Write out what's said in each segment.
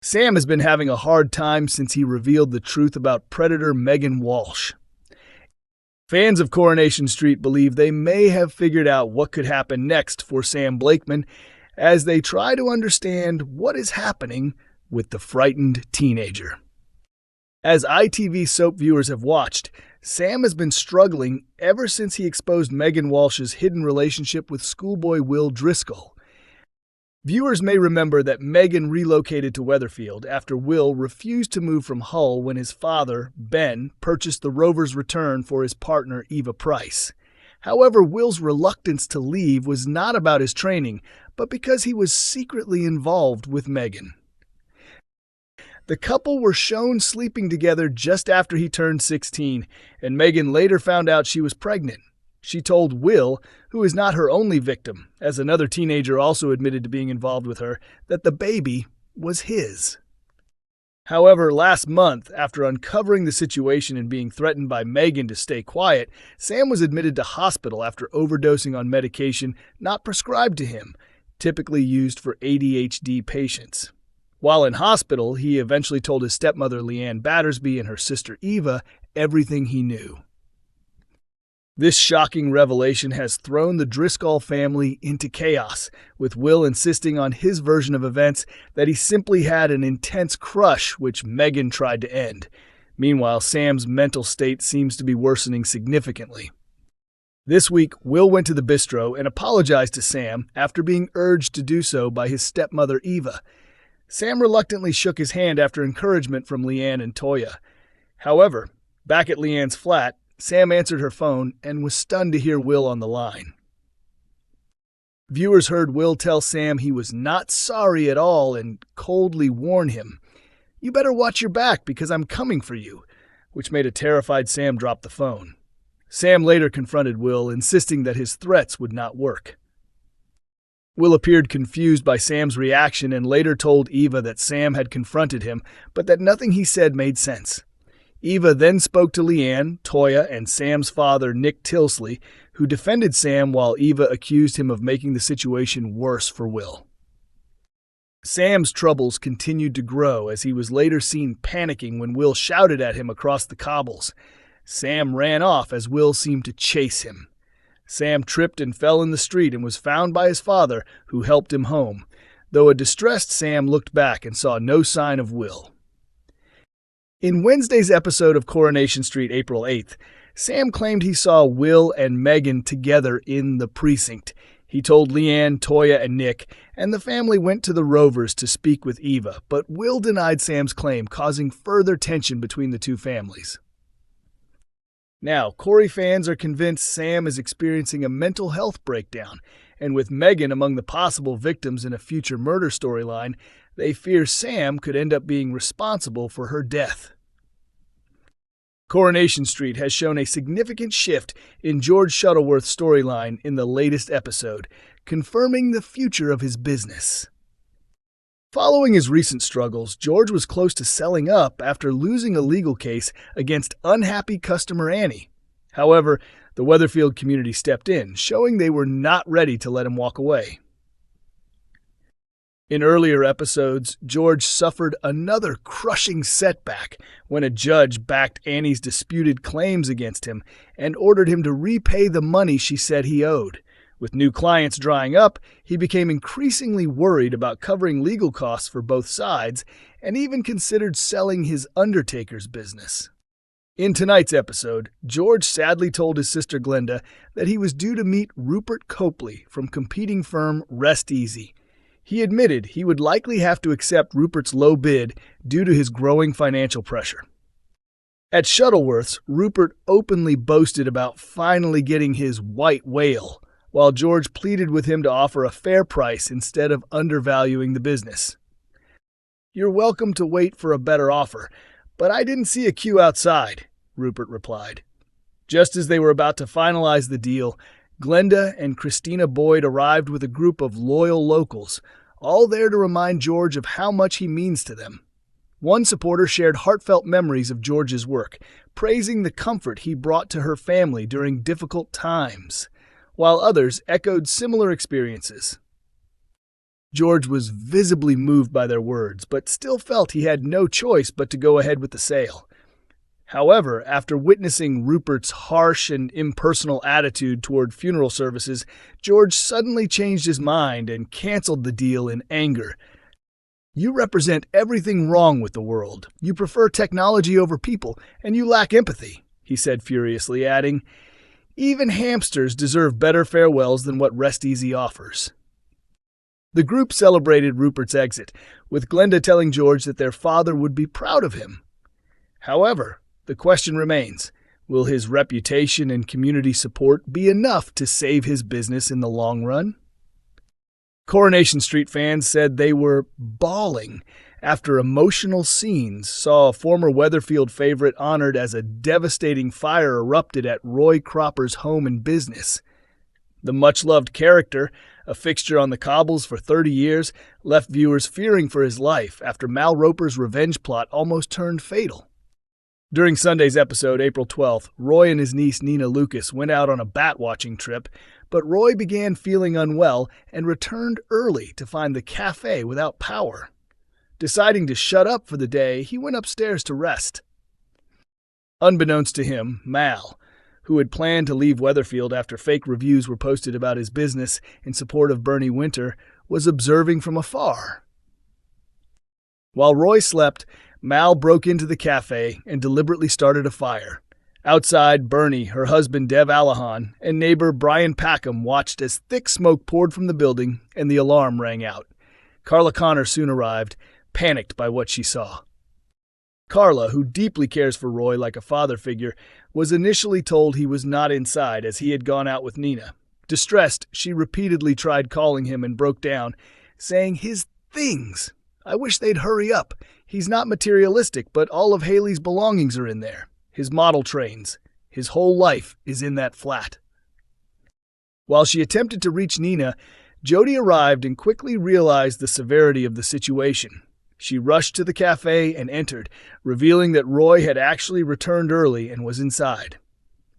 Sam has been having a hard time since he revealed the truth about predator Megan Walsh. Fans of Coronation Street believe they may have figured out what could happen next for Sam Blakeman as they try to understand what is happening with the frightened teenager. As ITV soap viewers have watched, Sam has been struggling ever since he exposed Megan Walsh's hidden relationship with schoolboy Will Driscoll. Viewers may remember that Megan relocated to Weatherfield after Will refused to move from Hull when his father, Ben, purchased the Rover's return for his partner, Eva Price. However, Will's reluctance to leave was not about his training, but because he was secretly involved with Megan. The couple were shown sleeping together just after he turned 16, and Megan later found out she was pregnant. She told Will, who is not her only victim, as another teenager also admitted to being involved with her, that the baby was his. However, last month, after uncovering the situation and being threatened by Megan to stay quiet, Sam was admitted to hospital after overdosing on medication not prescribed to him, typically used for ADHD patients. While in hospital, he eventually told his stepmother Leanne Battersby and her sister Eva everything he knew. This shocking revelation has thrown the Driscoll family into chaos, with Will insisting on his version of events that he simply had an intense crush which Megan tried to end. Meanwhile, Sam's mental state seems to be worsening significantly. This week, Will went to the bistro and apologized to Sam after being urged to do so by his stepmother Eva. Sam reluctantly shook his hand after encouragement from Leanne and Toya. However, back at Leanne's flat, Sam answered her phone and was stunned to hear Will on the line. Viewers heard Will tell Sam he was not sorry at all and coldly warn him, "You better watch your back because I'm coming for you," which made a terrified Sam drop the phone. Sam later confronted Will, insisting that his threats would not work. Will appeared confused by Sam's reaction and later told Eva that Sam had confronted him, but that nothing he said made sense. Eva then spoke to Leanne, Toya, and Sam's father, Nick Tilsley, who defended Sam while Eva accused him of making the situation worse for Will. Sam's troubles continued to grow as he was later seen panicking when Will shouted at him across the cobbles. Sam ran off as Will seemed to chase him. Sam tripped and fell in the street and was found by his father, who helped him home, though a distressed Sam looked back and saw no sign of Will. In Wednesday's episode of Coronation Street, April 8th, Sam claimed he saw Will and Megan together in the precinct. He told Leanne, Toya, and Nick, and the family went to the Rovers to speak with Eva, but Will denied Sam's claim, causing further tension between the two families. Now, Corrie fans are convinced Sam is experiencing a mental health breakdown, and with Megan among the possible victims in a future murder storyline, they fear Sam could end up being responsible for her death. Coronation Street has shown a significant shift in George Shuttleworth's storyline in the latest episode, confirming the future of his business. Following his recent struggles, George was close to selling up after losing a legal case against unhappy customer Annie. However, the Weatherfield community stepped in, showing they were not ready to let him walk away. In earlier episodes, George suffered another crushing setback when a judge backed Annie's disputed claims against him and ordered him to repay the money she said he owed. With new clients drying up, he became increasingly worried about covering legal costs for both sides and even considered selling his undertaker's business. In tonight's episode, George sadly told his sister Glenda that he was due to meet Rupert Copley from competing firm Rest Easy. He admitted he would likely have to accept Rupert's low bid due to his growing financial pressure. At Shuttleworth's, Rupert openly boasted about finally getting his white whale, while George pleaded with him to offer a fair price instead of undervaluing the business. "You're welcome to wait for a better offer, but I didn't see a queue outside," Rupert replied. Just as they were about to finalize the deal, Glenda and Christina Boyd arrived with a group of loyal locals, all there to remind George of how much he means to them. One supporter shared heartfelt memories of George's work, praising the comfort he brought to her family during difficult times, while others echoed similar experiences. George was visibly moved by their words, but still felt he had no choice but to go ahead with the sale. However, after witnessing Rupert's harsh and impersonal attitude toward funeral services, George suddenly changed his mind and canceled the deal in anger. "You represent everything wrong with the world. You prefer technology over people, and you lack empathy," he said furiously, adding, "Even hamsters deserve better farewells than what Rest Easy offers." The group celebrated Rupert's exit, with Glenda telling George that their father would be proud of him. However, the question remains, will his reputation and community support be enough to save his business in the long run? Coronation Street fans said they were bawling after emotional scenes saw a former Weatherfield favorite honored as a devastating fire erupted at Roy Cropper's home and business. The much-loved character, a fixture on the cobbles for 30 years, left viewers fearing for his life after Mal Roper's revenge plot almost turned fatal. During Sunday's episode, April 12th, Roy and his niece Nina Lucas went out on a bat-watching trip, but Roy began feeling unwell and returned early to find the cafe without power. Deciding to shut up for the day, he went upstairs to rest. Unbeknownst to him, Mal, who had planned to leave Weatherfield after fake reviews were posted about his business in support of Bernie Winter, was observing from afar. While Roy slept, Mal broke into the cafe and deliberately started a fire. Outside, Bernie, her husband Dev Alahan, and neighbor Brian Packham watched as thick smoke poured from the building and the alarm rang out. Carla Connor soon arrived, panicked by what she saw. Carla, who deeply cares for Roy like a father figure, was initially told he was not inside as he had gone out with Nina. Distressed, she repeatedly tried calling him and broke down, saying, "His things! I wish they'd hurry up. He's not materialistic, but all of Haley's belongings are in there. His model trains. His whole life is in that flat." While she attempted to reach Nina, Jody arrived and quickly realized the severity of the situation. She rushed to the cafe and entered, revealing that Roy had actually returned early and was inside.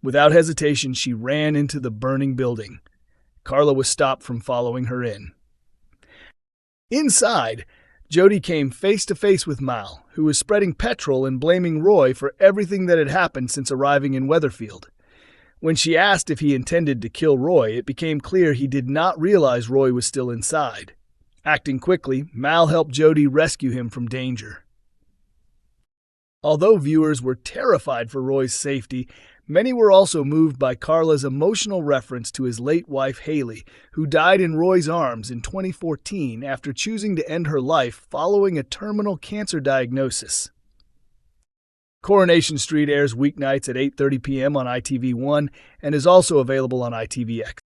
Without hesitation, she ran into the burning building. Carla was stopped from following her in. Inside, Jody came face to face with Mal, who was spreading petrol and blaming Roy for everything that had happened since arriving in Weatherfield. When she asked if he intended to kill Roy, it became clear he did not realize Roy was still inside. Acting quickly, Mal helped Jody rescue him from danger. Although viewers were terrified for Roy's safety, many were also moved by Carla's emotional reference to his late wife Haley, who died in Roy's arms in 2014 after choosing to end her life following a terminal cancer diagnosis. Coronation Street airs weeknights at 8:30 p.m. on ITV1 and is also available on ITVX.